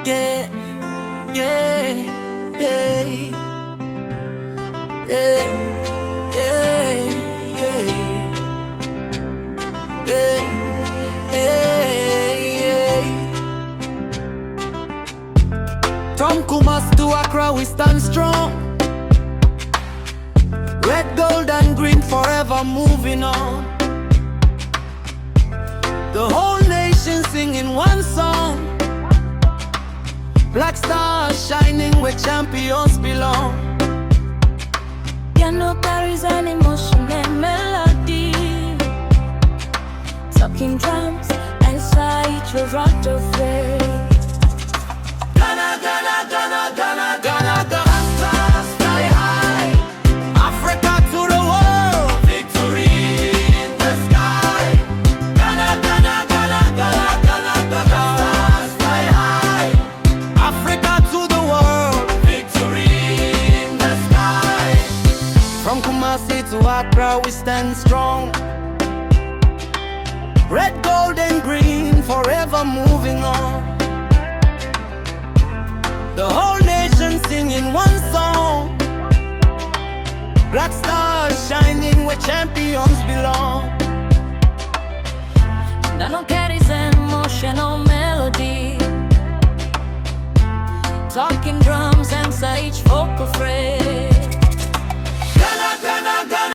Yeah, yeah, yeah, yeah, yeah, yeah, yeah, yeah. From Kumasi to Accra we stand strong. Red, gold and green forever moving on. The whole nation singing one song. Black stars shining where champions belong. Piano carries an emotion and melody. Talking drums inside your heart of faith. Ghana, Ghana, Ghana, Ghana, Ghana, Ghana, stars fly high. Africa to the world, victory in the sky. Ghana, Ghana, Ghana, Ghana, Ghana, Ghana, stars fly high. Africa to the world, victory in the sky. From Kumasi to Accra we stand strong. Red, gold and green forever moving on. The whole nation singing one song. Black stars shining where champions belong. Piano carries an emotional melody. Talking drums inside each vocal phrase.